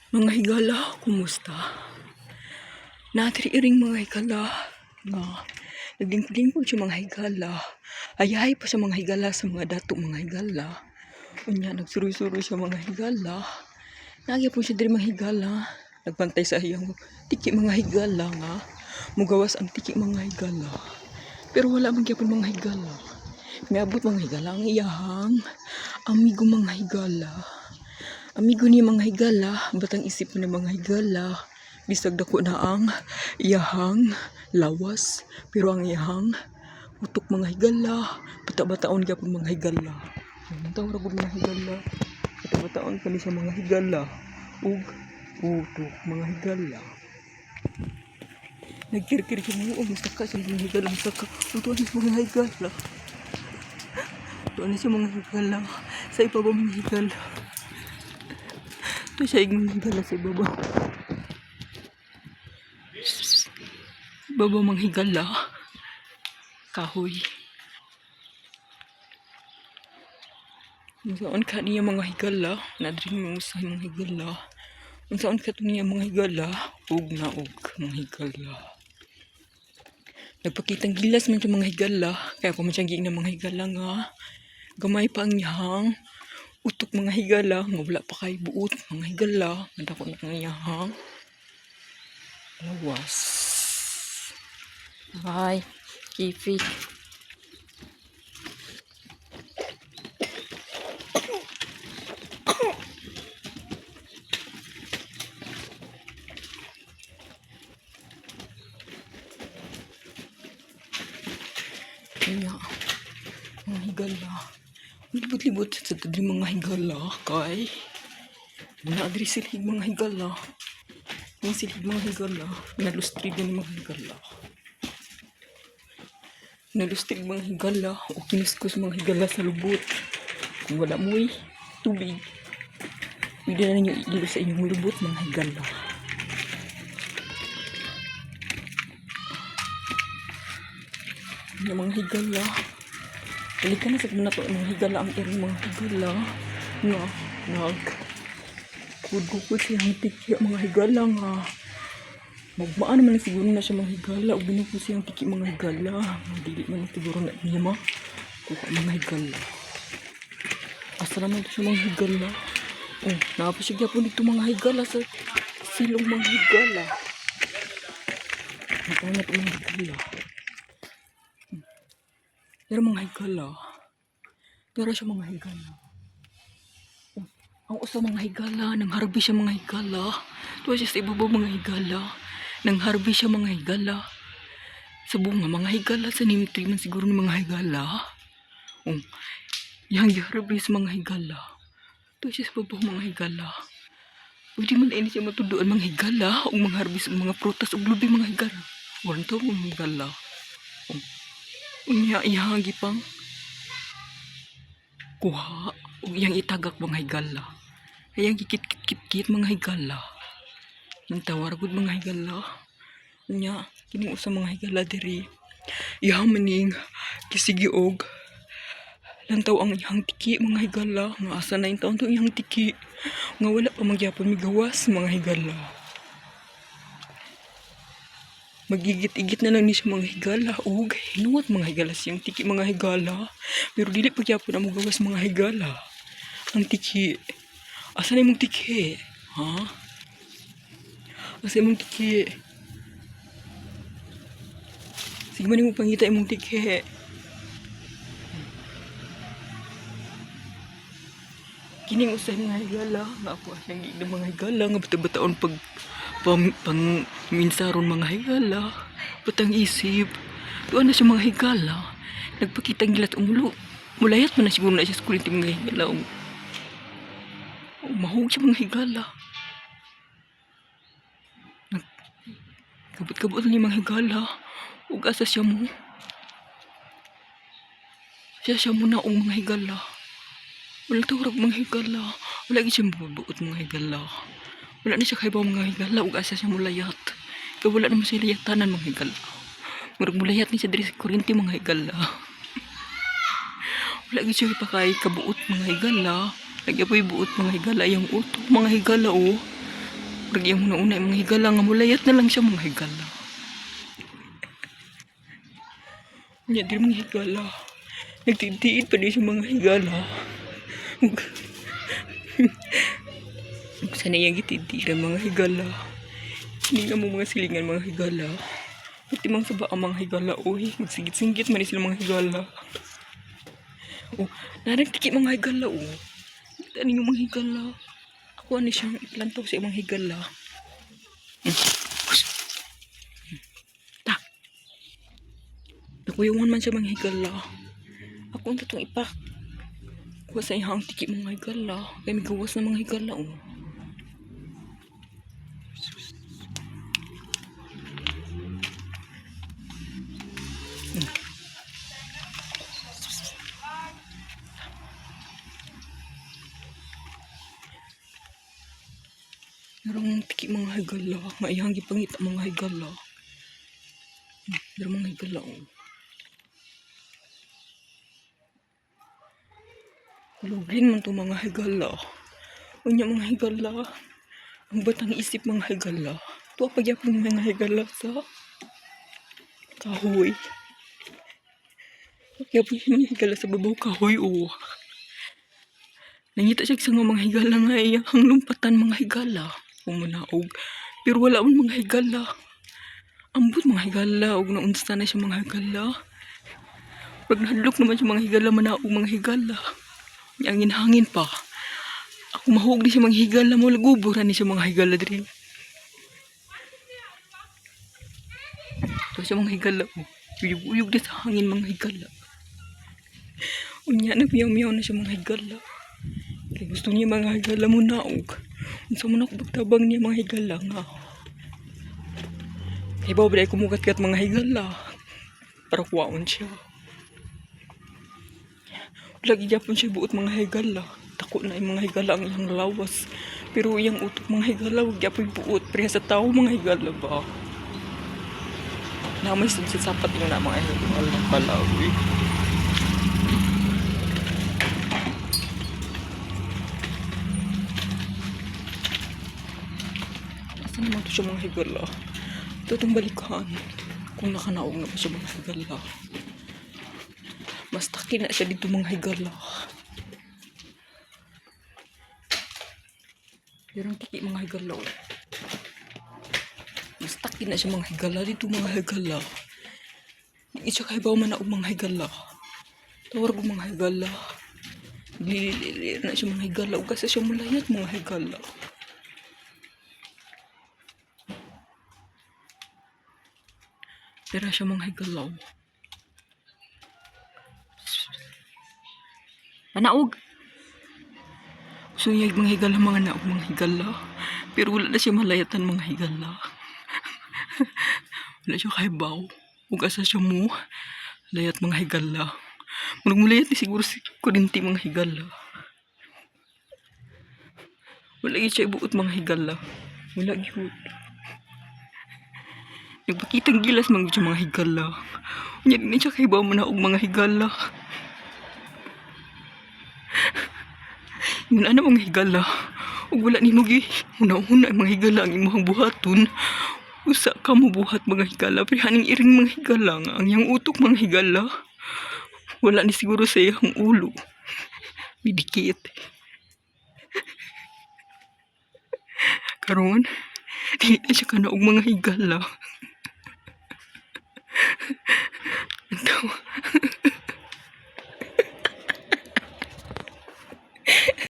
Mga higala, kumusta? Natiriring mga higala nga nagdingpod siya mga higala. Ayahay pa sa mga higala sa mga dato mga higala. Unya nagsuroy-suroy sa mga higala. Nagya po siya diri mga higala. Nagpantay sa iyang tiki mga higala nga mugawas ang tiki mga higala. Pero wala man gyapon mga higala. Miabot mga higala ang iyahang amigo mga higala. Amigo ni mga higala, batang isip ni mga higala. Bisag dako na ang iyahang lawas, pero ang iyahang utok mga higala, bata-bataon gyapon mga higala. Tawag ra gud mga higala. Bata-bataon kani sa mga higala ug utok mga higala. Nagkirkir siya mga umusta ka sa mga higala sa ka. Utok ni mga higala. Tuwa na siya mga higala. Sa ibabaw mga higala. Ito siya igong higala sa ibabaw. Ibabaw mga higala. Kahoy. Unsaon ka niya mga higala. Nadring mo sa mga higala. Unsaon ka niya mga higala. Ug na ug mga higala. Nagpakitang gilas man sa mga higala. Kaya pa man siyang giing ng mga higala nga. Gamay pa ang iyahang utok mga higala. Nga wala pa kay buot mga higala. Nadako na ang iyahang lawas. Bye. Kifi. Kaya, mga higala. Libot-libot sa tadri mga higala. Kay, naadri silhig mga higala. Yung silhig mga higala. Nalustrig ng mga higala. Nalustrig mga higala. O kinuskos mga higala sa lubot. Kung wala mo'y tubig. Pwede na ninyo igilo sa inyong lubot mga higala. Yung mga higala. Balikan na sa nato ng higala ang iring mga higala. Nga, kudkukod siyang tiki mga higala nga. Magmaan naman siguro na siya mga higala. O binukod siyang tiki mga higala. Dili man siguro na niya kuha mga higala. Asa naman ito siya mga higala. Oh, napasigya po dito mga higala sa silong mga higala. Napangat mga higala. Pero mga higala. Pero siya mga higala. Oh, ang usa mga higala. Nang harbi siya mga higala. Tuwa siya sa ibabaw mga higala. Nang harbi siya mga higala. Sa bunga mga higala. Sa nimitri man siguro ng mga higala. Oh, yang harbi sa mga higala. Tuwa siya sa ibabaw mga higala. Pwede man na siya matuduan mga higala. O mga harbis o mga prutas o lubi mga higala. Walang tao mga higala. Oh. Unya ihagi pang kuha ug iyang itagak mga higala. Ayang kikit mga higala. Nang tawar gud mga higala. Unya kining usa mga higala diri. Iyang maning kisigiog. Lantaw ang iyang tiki mga higala. Nga asa na yung taon to iyang tiki. Nga wala pa magyapon migawas mga higala. Magigit-igit na lang ni siya mga higala. Ug hinuwat mga higala siyang tiki mga higala. Pero dili pa gyapon na mugawas mga higala. Ang tiki. Asa na imong tiki? Ha? Asa imong tiki? Sige man imong pangita imong tiki. Kining usay mga higala. Nga ako asang giig ng mga higala. Nga bata-bataon pag minsaron mga higala. Batang isip. Doon na siya mga higala. Nagpakitang gilat umulo. Mulayat man na siguro na siya sa kulinti mga higala. Mahog siya mga higala. Kabot-kabot na mga higala. Ug asa siya mo. Siya mo na ang mga higala. Wala tawag mga higala. Wala siya mabubuot mga higala. Wala na siya kaibaw mga higala. Ug asa siya mulayat. Kaya wala naman siya layatanan mga higala. Murag mulayat ni siya diri sa kurinti mga higala. Wala siya pa kay kabuot mga higala. Lagi po ibuot mga higala. Yung utok mga higala oh. Pag yung una yung mga higala nga mulayat na lang siya mga higala. Nya di mga higala. Nagtitiid pa din siya mga higala. Sana yung gititira mga higala. Hindi nga mo mga silingan mga higala. Pati mga saba ang mga higala. Uy, magsigit-singgit man sila mga higala. Oh, naragtiki mga higala. Oh, ano yung mga higala? Ako ano siyang iplantaw sa mga higala. Ta. Nakuyungan man siya mga higala. Ako ang tatong ipak. Kuha sa ihang tiki mga higala. Kaya may gawas na mga higala. Oh. Narang tiki mga higala. Nga ihang gipangita mga higala. Narang mga higala. Oh. Lugin man to mga higala. Unya mga higala. Ang batang isip mga higala. Tuwa pagyapon mga higala sa kahoy. Pagyapon mga higala sa babaw kahoy. Oh. Nangita siya sa mga higala nga iyang lumpatan mga higala. Umunaog. Pero wala man mga higala. Ambot mga higala. Huwag naunsta na siya mga higala. Pag nahadlok naman siya mga higala, manaog mga higala. Ang hangin pa. Ako mahug di siya mga higala mo. Laguburan ni siya mga higala diri. Ito siya mga higala. Uyog-uyog na sa hangin mga higala. Unya na miyaw-miyaw na siya mga higala. Kaya gusto niya mga higala mo naog. Unsa man ako pagtabang niya mga higala nga. Kaya ba kumukat-kat mga higala. Para kuwaon siya. Lagi yapon siya buot mga higala. Tako na yung mga higala ang iyang lawas. Pero iyang utok mga higala, huwag yapon buot. Pero sa tao mga higala ba? Na may sapat yung na mga higala ng Palawi. Asa naman ito siya mga higala? Ito itong balikan. Kung nakanaog na pa siya mga higala. Mas taki na siya dito mga higala. Pero ang tiki mga higala. Mas taki na siya mga higala dito mga higala. Hindi siya kaibaw man na mga higala. Tawar ko mga higala. Lilir na siya mga higala. Huwag kasi siya mulayat mga higala. Pero siya mga higala. Panaog. So yung mga higala mga naog mga higala. Pero wala na siya malayatan mga higala. Wala siya kaibaw. Huwag asa siya mo. Layat mga higala. Mulayat ni siguro si Kurinti mga higala. Wala siya ibuot mga higala. Wala yun. Nagpakitang gilas mga higala. Hindi na siya kaibaw mo naog mga higala. Yun ano mga higala. Ug wala ni nugi. Una-una mga higala ang imong buhaton. Usa ka mo buhat mga higala. Pero haning iring mga higala nga. Ang iyang utok mga higala. Wala ni siguro sa iyang ulo. Bidikit. Karon, di na siya kanaog mga higala. Ito.